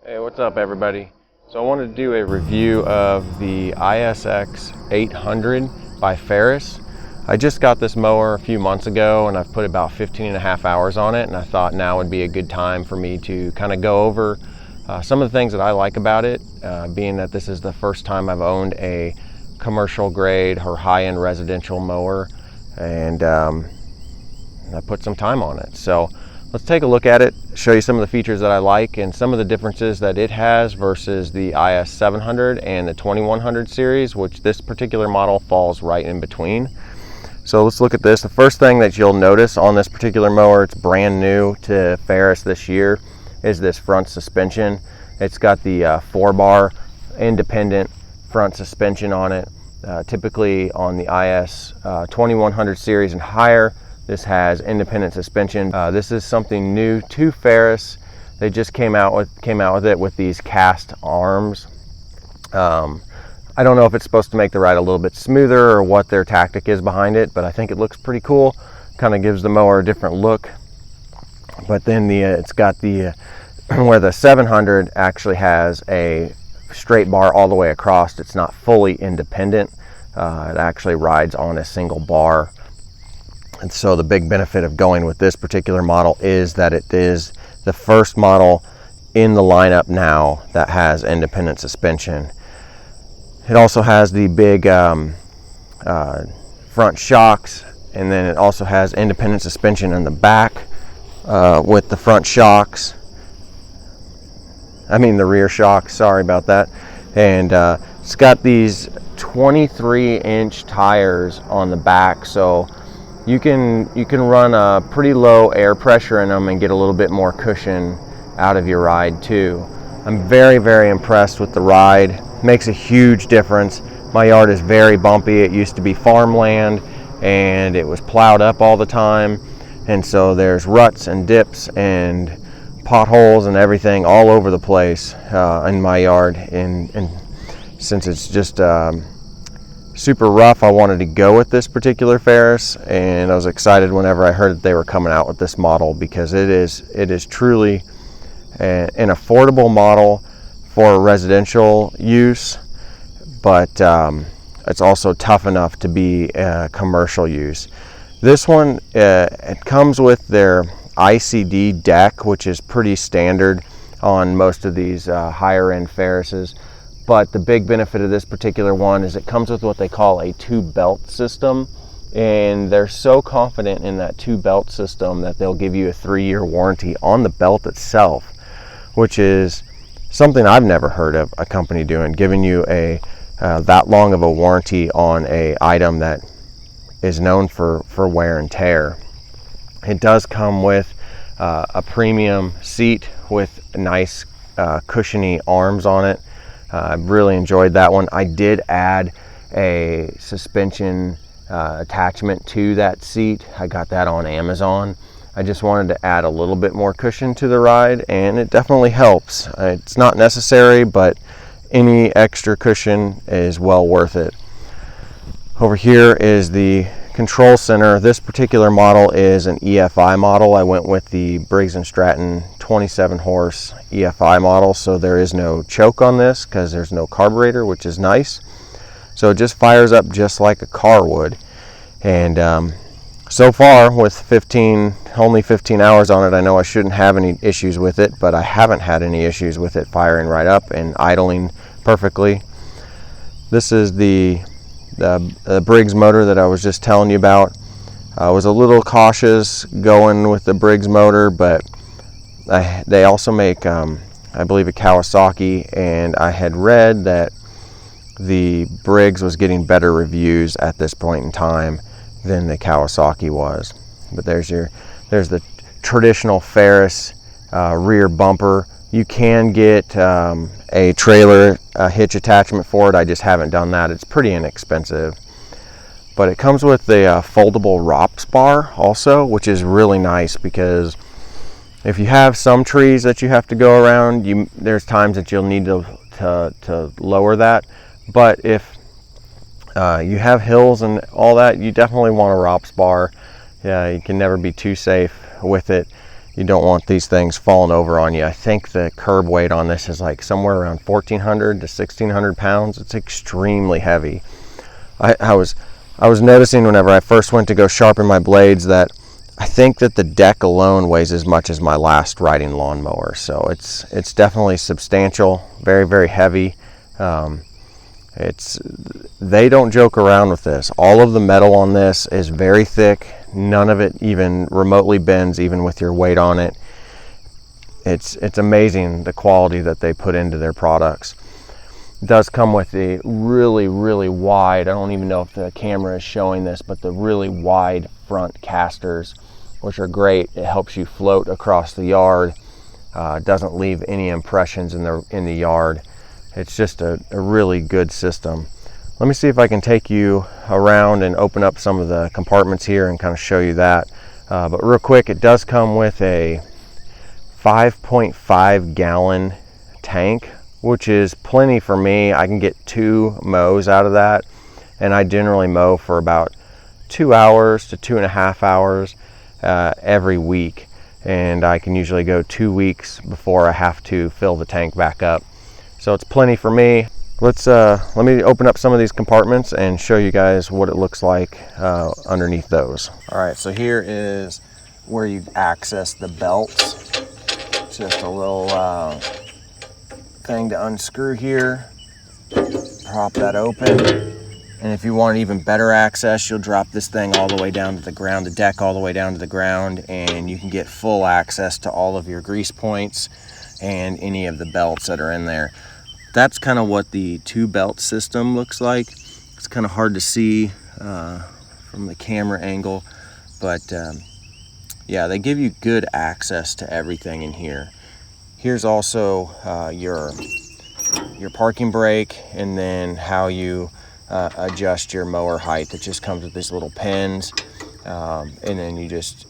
Hey, what's up everybody? So I wanted to do a review of the ISX800 by Ferris. I just got this mower a few months ago and I've put about 15.5 hours on it, and I thought now would be a good time for me to kind of go over some of the things that I like about it, being that this is the first time I've owned a commercial grade or high-end residential mower, and I put some time on it. So let's take a look at it, show you some of the features that I like and some of the differences that it has versus the IS700 and the 2100 series, which this particular model falls right in between. So let's look at this. The first thing that you'll notice on this particular mower, it's brand new to Ferris this year, is this front suspension. It's got the 4-bar independent front suspension on it. Typically on the IS 2100 series and higher, this has independent suspension. This is something new to Ferris. They just came out with it with these cast arms. I don't know if it's supposed to make the ride a little bit smoother or what their tactic is behind it, but I think it looks pretty cool. Kind of gives the mower a different look. But then it's got the where the 700 actually has a straight bar all the way across. It's not fully independent. It actually rides on a single bar. And so the big benefit of going with this particular model is that it is the first model in the lineup now that has independent suspension. It also has the big front shocks, and then it also has independent suspension in the back with the front shocks. I mean the rear shocks, sorry about that. And it's got these 23-inch tires on the back, so you can run a pretty low air pressure in them and get a little bit more cushion out of your ride too. I'm very impressed with the ride. Makes a huge difference. My yard is very bumpy. It used to be farmland and it was plowed up all the time, and so there's ruts and dips and potholes and everything all over the place in my yard, and since it's just super rough, I wanted to go with this particular Ferris, and I was excited whenever I heard that they were coming out with this model, because it is truly an affordable model for residential use, but it's also tough enough to be commercial use. This one, it comes with their ICD deck, which is pretty standard on most of these higher end Ferrises. But the big benefit of this particular one is it comes with what they call a 2-belt system, and they're so confident in that 2-belt system that they'll give you a 3-year warranty on the belt itself, which is something I've never heard of a company doing, giving you a that long of a warranty on a item that is known for wear and tear. It does come with a premium seat with nice cushiony arms on it. I really enjoyed that one. I did add a suspension attachment to that seat. I got that on Amazon. I just wanted to add a little bit more cushion to the ride, and it definitely helps. It's not necessary, but any extra cushion is well worth it. Over here is the control center. This particular model is an EFI model. I went with the Briggs & Stratton 27 horse EFI model, so there is no choke on this because there's no carburetor, which is nice. So it just fires up just like a car would. And so far, with only 15 hours on it, I know I shouldn't have any issues with it, but I haven't had any issues with it firing right up and idling perfectly. This is the Briggs motor that I was just telling you about. I was a little cautious going with the Briggs motor, but they also make, I believe, a Kawasaki, and I had read that the Briggs was getting better reviews at this point in time than the Kawasaki was. But there's the traditional Ferris rear bumper. You can get a trailer hitch attachment for it. I just haven't done that. It's pretty inexpensive. But it comes with the foldable ROPS bar also, which is really nice, because if you have some trees that you have to go around, there's times that you'll need to lower that. But if you have hills and all that, you definitely want a ROPS bar. Yeah, you can never be too safe with it. You don't want these things falling over on you. I think the curb weight on this is like somewhere around 1,400 to 1,600 pounds. It's extremely heavy. I was noticing whenever I first went to go sharpen my blades that I think that the deck alone weighs as much as my last riding lawnmower. So it's definitely substantial, very, very heavy. They don't joke around with this. All of the metal on this is very thick. None of it even remotely bends, even with your weight on it. It's amazing the quality that they put into their products. It does come with a really, really wide, I don't even know if the camera is showing this, but the really wide front casters, which are great. It helps you float across the yard. Doesn't leave any impressions in the yard. It's just a really good system. Let me see if I can take you around and open up some of the compartments here and kind of show you that. But real quick, it does come with a 5.5 gallon tank, which is plenty for me. I can get 2 mows out of that, and I generally mow for about 2 hours to 2.5 hours every week, and I can usually go 2 weeks before I have to fill the tank back up. So it's plenty for me. Let me open up some of these compartments and show you guys what it looks like underneath those. All right, so here is where you access the belts. Just a little thing to unscrew here, prop that open, and if you want even better access, you'll drop this thing all the way down to the ground, the deck all the way down to the ground, and you can get full access to all of your grease points and any of the belts that are in there. That's kind of what the 2-belt system looks like. It's kind of hard to see from the camera angle, but yeah, they give you good access to everything in here. Here's also your parking brake, and then how you adjust your mower height. It just comes with these little pins, and then you just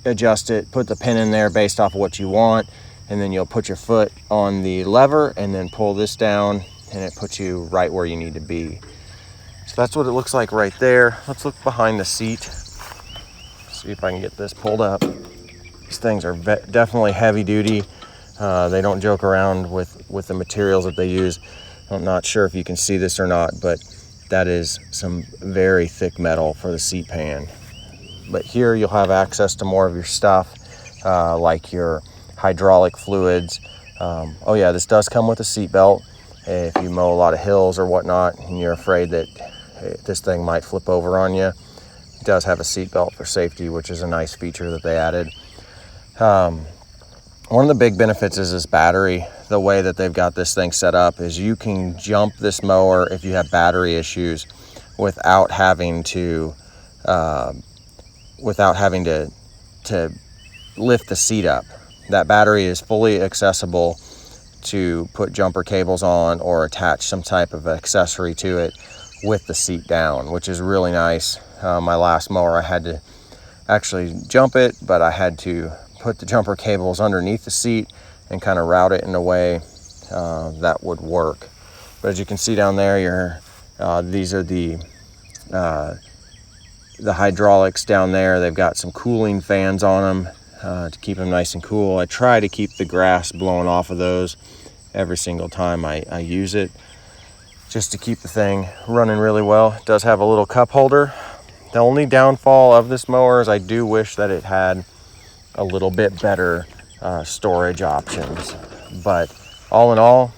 adjust it, put the pin in there based off of what you want, and then you'll put your foot on the lever and then pull this down, and it puts you right where you need to be. So that's what it looks like right there. Let's look behind the seat, see if I can get this pulled up. These things are definitely heavy duty. They don't joke around with the materials that they use. I'm not sure if you can see this or not, but that is some very thick metal for the seat pan. But here you'll have access to more of your stuff, like your hydraulic fluids. Oh yeah, this does come with a seat belt. If you mow a lot of hills or whatnot and you're afraid that this thing might flip over on you, it does have a seat belt for safety, which is a nice feature that they added. One of the big benefits is this battery. The way that they've got this thing set up is you can jump this mower if you have battery issues without having to to lift the seat up. That battery is fully accessible to put jumper cables on or attach some type of accessory to it with the seat down, which is really nice. My last mower, I had to actually jump it, but I had to put the jumper cables underneath the seat and kind of route it in a way that would work. But as you can see down there, these are the hydraulics down there. They've got some cooling fans on them to keep them nice and cool. I try to keep the grass blowing off of those every single time I use it, just to keep the thing running really well. It does have a little cup holder. The only downfall of this mower is I do wish that it had a little bit better storage options. But all in all,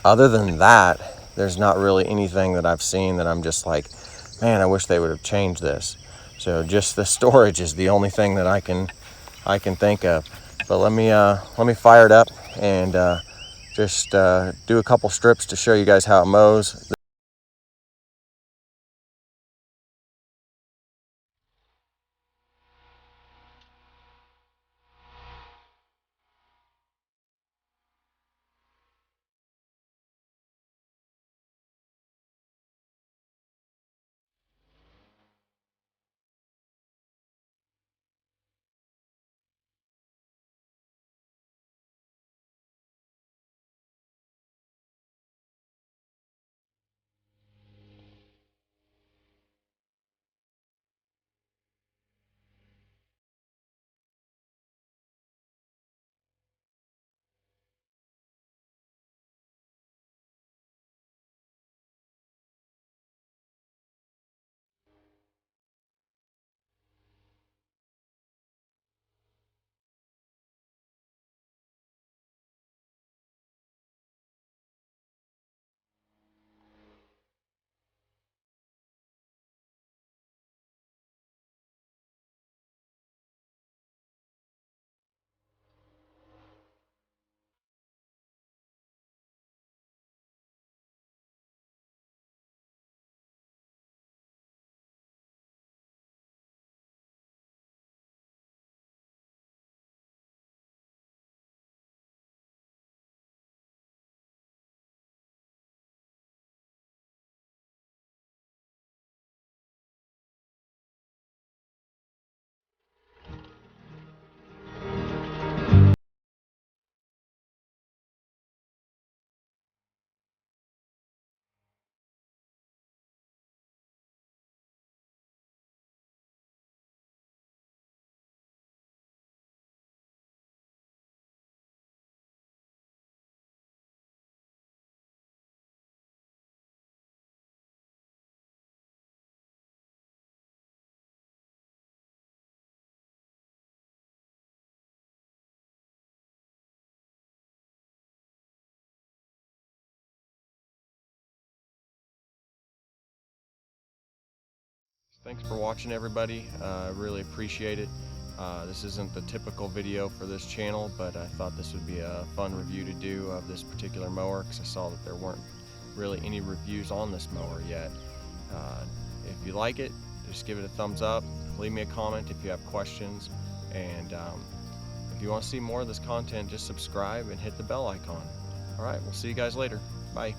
other than that, there's not really anything that I've seen that I'm just like, man, I wish they would have changed this. So just the storage is the only thing that I can think of. But let me fire it up and just do a couple strips to show you guys how it mows. Thanks for watching, everybody. I really appreciate it. This isn't the typical video for this channel, but I thought this would be a fun review to do of this particular mower because I saw that there weren't really any reviews on this mower yet. If you like it, just give it a thumbs up, leave me a comment if you have questions, and if you want to see more of this content, just subscribe and hit the bell icon. Alright, we'll see you guys later. Bye.